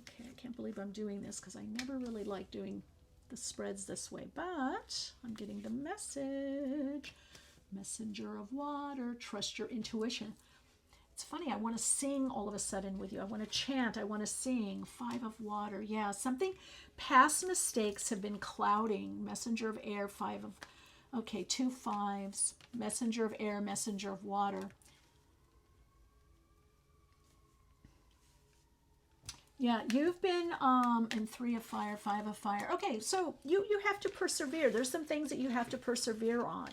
Okay, I can't believe I'm doing this because I never really like doing the spreads this way, but I'm getting the message. Messenger of water, trust your intuition. It's funny, I want to sing all of a sudden with you. I want to chant, I want to sing. 5 of water, yeah, something, past mistakes have been clouding. Messenger of air, 5 of, okay, 2 5s. Messenger of air, messenger of water. Yeah, you've been in 3 of fire, 5 of fire. Okay, so you have to persevere. There's some things that you have to persevere on.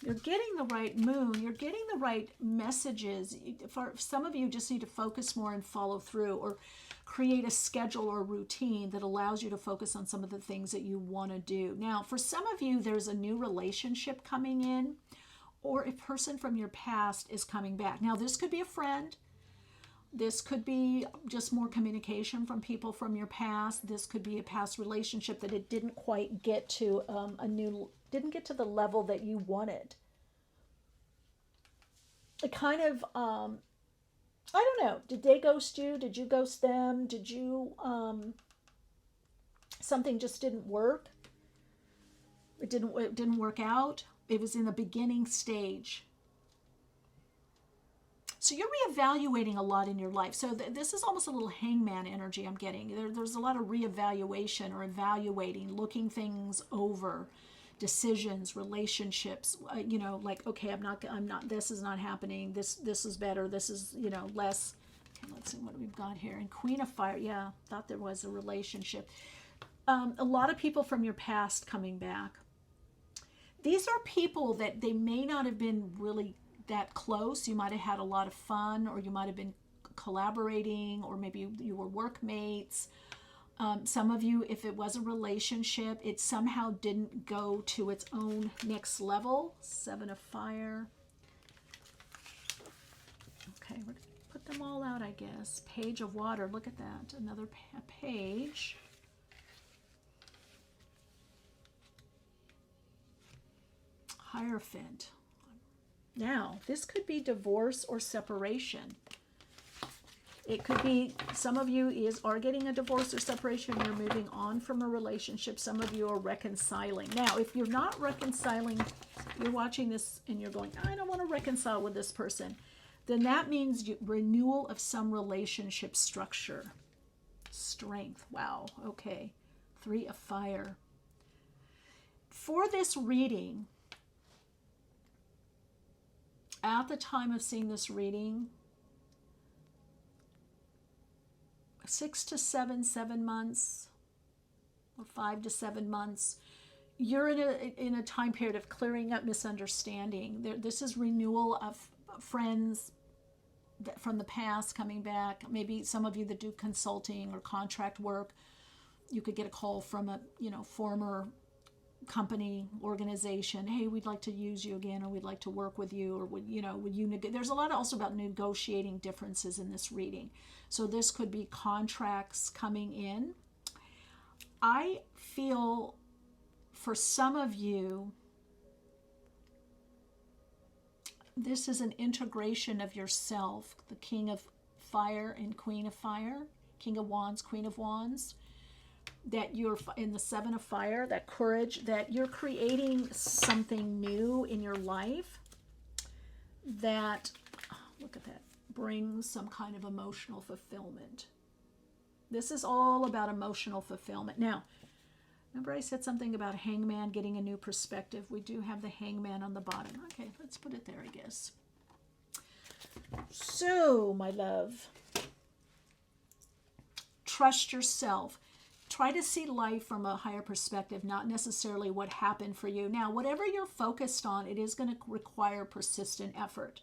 You're getting the right moon. You're getting the right messages. For some of you, just need to focus more and follow through, or create a schedule or routine that allows you to focus on some of the things that you want to do. Now, for some of you, there's a new relationship coming in, or a person from your past is coming back. Now, this could be a friend. This could be just more communication from people from your past. This could be a past relationship that it didn't quite get to didn't get to the level that you wanted. It kind of, I don't know, did they ghost you? Did you ghost them? Did you, something just didn't work? It didn't work out. It was in the beginning stage. So you're reevaluating a lot in your life. So this is almost a little hangman energy I'm getting. There's a lot of reevaluation or evaluating, looking things over, decisions, relationships. Like, okay, I'm not. This is not happening. This is better. This is less. Okay, let's see what we've got here. And Queen of Fire. Yeah, thought there was a relationship. A lot of people from your past coming back. These are people that they may not have been really that close. You might have had a lot of fun, or you might have been collaborating, or maybe you were workmates. Some of you, if it was a relationship, it somehow didn't go to its own next level. 7 of fire. Okay, we're going to put them all out, I guess. Page of water. Look at that. Another page. Hierophant. Now, this could be divorce or separation. It could be, some of you are getting a divorce or separation. You're moving on from a relationship. Some of you are reconciling. Now, if you're not reconciling, you're watching this and you're going, I don't want to reconcile with this person, then that means renewal of some relationship structure. Strength. Wow. Okay. 3 of fire. For this reading, at the time of seeing this reading, 6 to 7 months, or 5 to 7 months, you're in a time period of clearing up misunderstanding. This is renewal of friends from the past coming back. Maybe some of you that do consulting or contract work, you could get a call from a former company, organization, hey, we'd like to use you again, or we'd like to work with you, or would you there's a lot also about negotiating differences in this reading. So this could be contracts coming in. I feel for some of you, this is an integration of yourself, the King of Fire and Queen of Fire, King of Wands, Queen of Wands, that you're in the Seven of Fire, that courage, that you're creating something new in your life that, look at that, brings some kind of emotional fulfillment. This is all about emotional fulfillment. Now, remember I said something about Hangman getting a new perspective? We do have the Hangman on the bottom. Okay, let's put it there, I guess. So, my love, trust yourself. Try to see life from a higher perspective, not necessarily what happened for you. Now, whatever you're focused on, it is going to require persistent effort.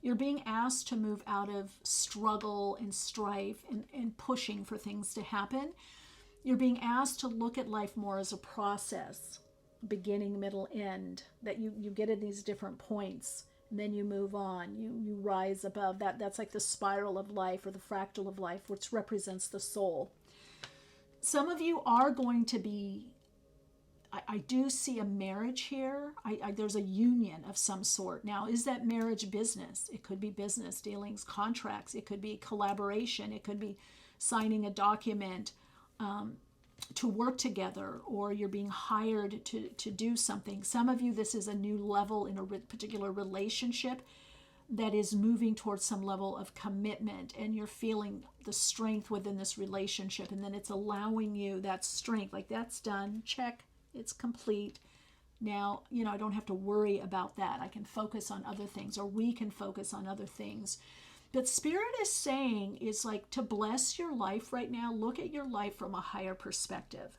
You're being asked to move out of struggle and strife and pushing for things to happen. You're being asked to look at life more as a process, beginning, middle, end, that you get at these different points, and then you move on, you rise above that. That's like the spiral of life, or the fractal of life, which represents the soul. Some of you are going to be, I do see a marriage here. There's a union of some sort. Now, is that marriage business? It could be business dealings, contracts. It could be collaboration. It could be signing a document to work together, or you're being hired to do something. Some of you, this is a new level in a particular relationship that is moving towards some level of commitment, and you're feeling the strength within this relationship, and then it's allowing you that strength, like that's done, check, it's complete. Now, I don't have to worry about that. I can focus on other things, or we can focus on other things. But Spirit is saying, is like, to bless your life right now, look at your life from a higher perspective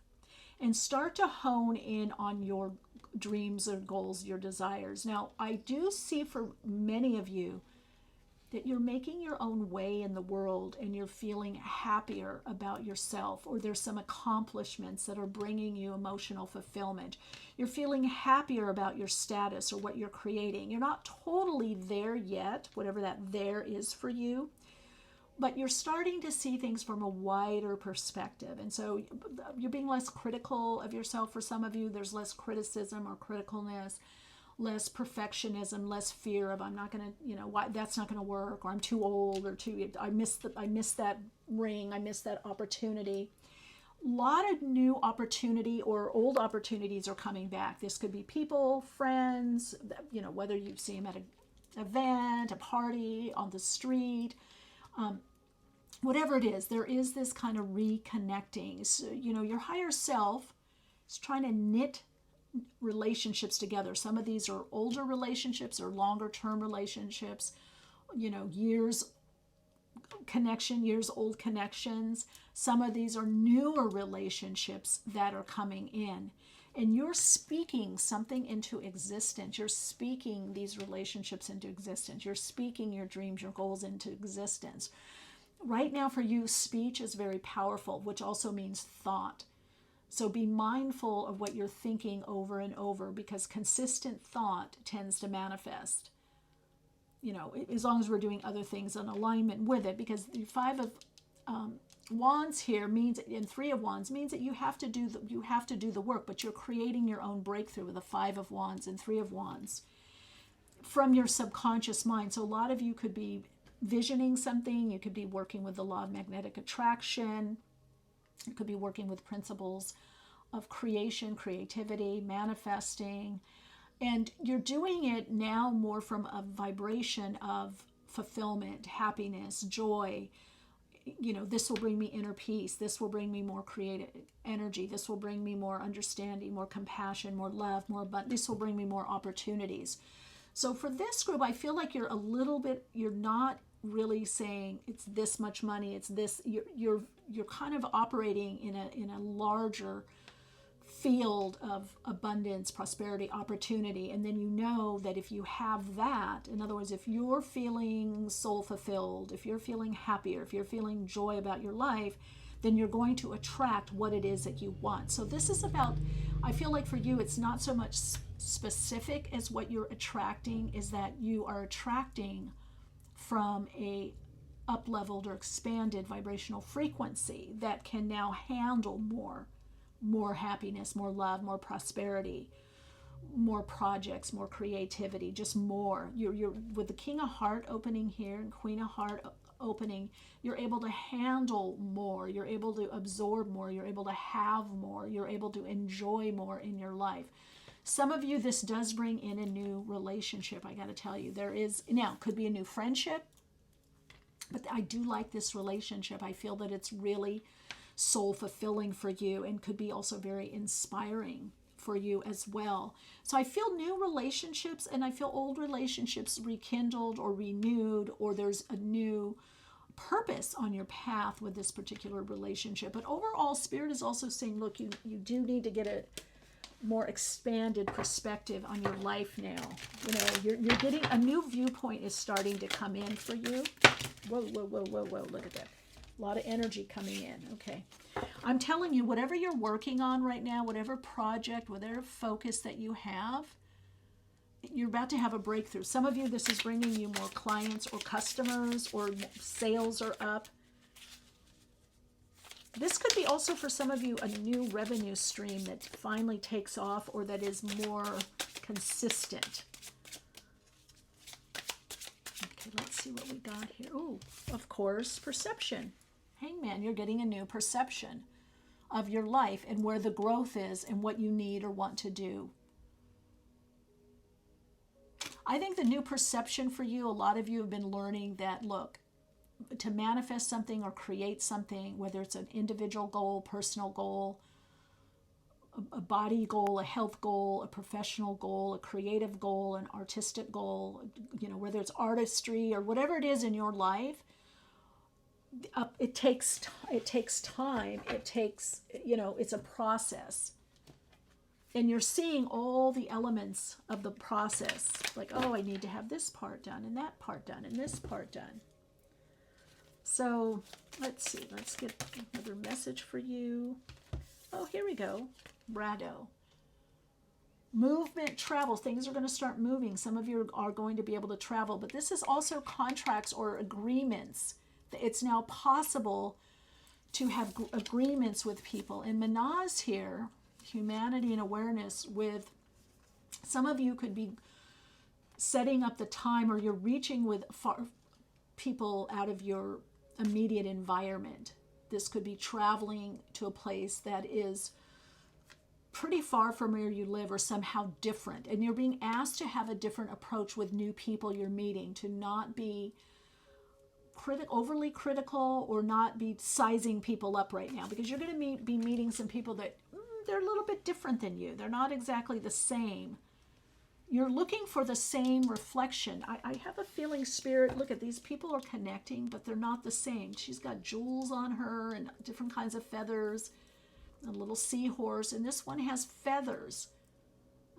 and start to hone in on your dreams or goals, your desires. Now, I do see for many of you that you're making your own way in the world, and you're feeling happier about yourself, or there's some accomplishments that are bringing you emotional fulfillment. You're feeling happier about your status or what you're creating. You're not totally there yet, whatever that there is for you, but you're starting to see things from a wider perspective. And so you're being less critical of yourself. For some of you, there's less criticism or criticalness, less perfectionism, less fear of, I'm not going to, why that's not going to work, or I'm too old, or I missed that ring, I missed that opportunity. A lot of new opportunity or old opportunities are coming back. This could be people, friends, whether you see them at an event, a party, on the street, whatever it is, there is this kind of reconnecting. So, your higher self is trying to knit relationships together. Some of these are older relationships or longer term relationships, years old connections. Some of these are newer relationships that are coming in, and you're speaking something into existence. You're speaking these relationships into existence. You're speaking your dreams, your goals into existence. Right now for you, speech is very powerful, which also means thought. So be mindful of what you're thinking over and over, because consistent thought tends to manifest, as long as we're doing other things in alignment with it, because the Five of Wands here means, and Three of Wands means that you have to do the work, but you're creating your own breakthrough with the Five of Wands and Three of Wands from your subconscious mind. So a lot of you could be visioning something. You could be working with the law of magnetic attraction. You could be working with principles of creation, creativity, manifesting, and you're doing it now more from a vibration of fulfillment, happiness, joy. This will bring me inner peace. This will bring me more creative energy. This will bring me more understanding, more compassion, more love, more abundance. This will bring me more opportunities. So for this group, I feel like you're not really saying it's this much money, it's this. You're kind of operating in a larger field of abundance, prosperity, opportunity. And then that if you have that, in other words, if you're feeling soul fulfilled, if you're feeling happier, if you're feeling joy about your life, then you're going to attract what it is that you want. So this is about, I feel like for you, it's not so much specific as what you're attracting, is that you are attracting from a up-leveled or expanded vibrational frequency that can now handle more happiness, more love, more prosperity, more projects, more creativity, just more. You're with the King of Heart opening here and Queen of Heart opening, you're able to handle more, you're able to absorb more, you're able to have more, you're able to enjoy more in your life. Some of you, this does bring in a new relationship. I got to tell you, there is, now, could be a new friendship, but I do like this relationship. I feel that it's really soul fulfilling for you and could be also very inspiring for you as well. So I feel new relationships, and I feel old relationships rekindled or renewed, or there's a new purpose on your path with this particular relationship. But overall, Spirit is also saying, look, you do need to get a more expanded perspective on your life now. You know, you're getting a new viewpoint is starting to come in for you. Whoa, whoa, whoa, whoa, whoa, look at that. A lot of energy coming in. Okay. I'm telling you, whatever you're working on right now, whatever project, whatever focus that you have, you're about to have a breakthrough. Some of you, this is bringing you more clients or customers, or sales are up. This could be also for some of you a new revenue stream that finally takes off, or that is more consistent. Okay, let's see what we got here. Oh, of course, perception. Hangman, you're getting a new perception of your life and where the growth is and what you need or want to do. I think the new perception for you, a lot of you have been learning that, look, to manifest something or create something, whether it's an individual goal, personal goal, a body goal, a health goal, a professional goal, a creative goal, an artistic goal, you know, whether it's artistry or whatever it is in your life, it takes time. It takes, you know, it's a process. And you're seeing all the elements of the process. Like, oh, I need to have this part done and that part done and this part done. So let's see. Let's get another message for you. Oh, here we go. Rado. Movement, travel. Things are going to start moving. Some of you are going to be able to travel. But this is also contracts or agreements. It's now possible to have agreements with people. And Manaz here, humanity and awareness, with some of you could be setting up the time, or you're reaching with people out of your immediate environment. This could be traveling to a place that is pretty far from where you live or somehow different. And you're being asked to have a different approach with new people you're meeting, to not be overly critical or not be sizing people up right now, because you're going to be meeting some people that they're a little bit different than you. They're not exactly the same. You're looking for the same reflection. I have a feeling, Spirit, look at these people are connecting, but they're not the same. She's got jewels on her and different kinds of feathers, a little seahorse, and this one has feathers.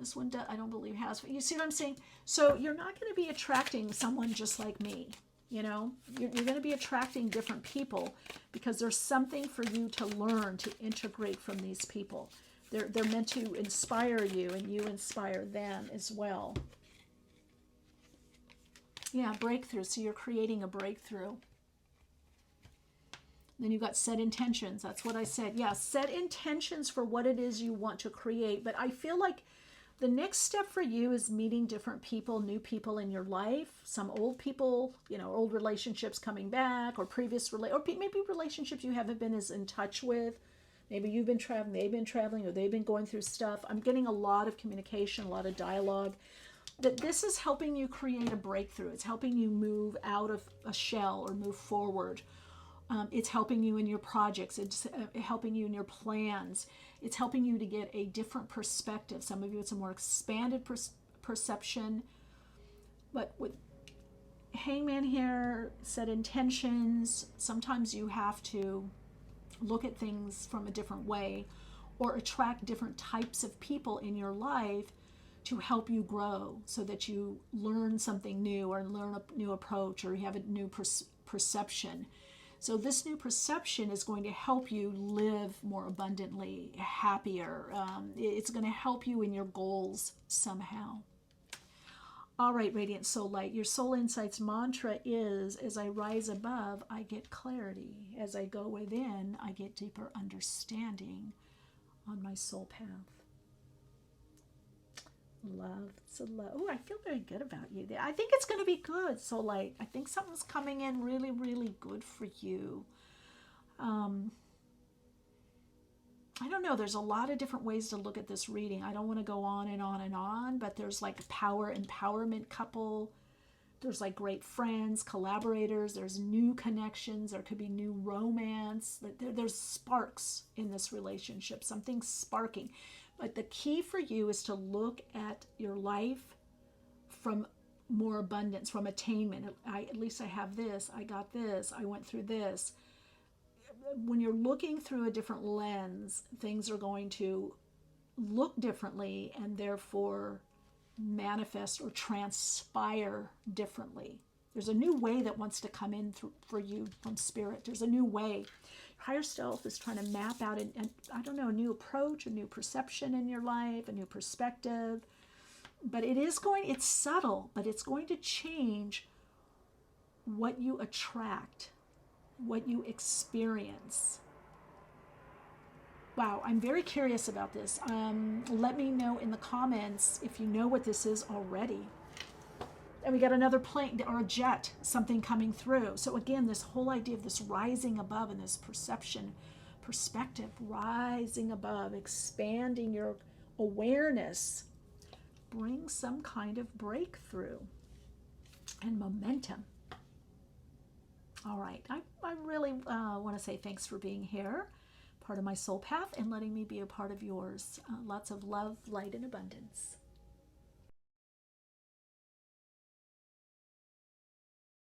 This one, I don't believe has. You see what I'm saying? So you're not going to be attracting someone just like me. You know, you're going to be attracting different people because there's something for you to learn, to integrate from these people. They're meant to inspire you, and you inspire them as well. Yeah, breakthrough. So you're creating a breakthrough. Then you've got set intentions. That's what I said. Yeah, set intentions for what it is you want to create. But I feel like the next step for you is meeting different people, new people in your life. Some old people, you know, old relationships coming back, or previous or maybe relationships you haven't been as in touch with. Maybe you've been traveling, they've been traveling, or they've been going through stuff. I'm getting a lot of communication, a lot of dialogue. That this is helping you create a breakthrough. It's helping you move out of a shell or move forward. It's helping you in your projects. It's helping you in your plans. It's helping you to get a different perspective. Some of you, it's a more expanded perception. But with Hangman here, set intentions. Sometimes you have to look at things from a different way, or attract different types of people in your life to help you grow, so that you learn something new, or learn a new approach, or you have a new perception. So this new perception is going to help you live more abundantly, happier. It's going to help you in your goals somehow. All right, Radiant Soul Light, your Soul Insights mantra is, as I rise above, I get clarity. As I go within, I get deeper understanding on my soul path. Love, so love. Oh, I feel very good about you. I think it's going to be good, Soul Light. I think something's coming in really, really good for you. I don't know. There's a lot of different ways to look at this reading. I don't want to go on and on and on, but there's like a power empowerment couple. There's like great friends, collaborators. There's new connections. There could be new romance. There's sparks in this relationship. Something's sparking. But the key for you is to look at your life from more abundance, from attainment. At least I have this. I got this. I went through this. When you're looking through a different lens, things are going to look differently and therefore manifest or transpire differently. There's a new way that wants to come in for you from Spirit. There's a new way. Your higher self is trying to map out a new approach, a new perception in your life, a new perspective. But it's subtle, but it's going to change what you attract, what you experience. Wow, I'm very curious about this. Let me know in the comments if you know what this is already. And we got another plane or a jet, something coming through. So again, this whole idea of this rising above and this perspective, rising above, expanding your awareness, brings some kind of breakthrough and momentum. All right, I really want to say thanks for being here, part of my soul path, and letting me be a part of yours. Lots of love, light, and abundance.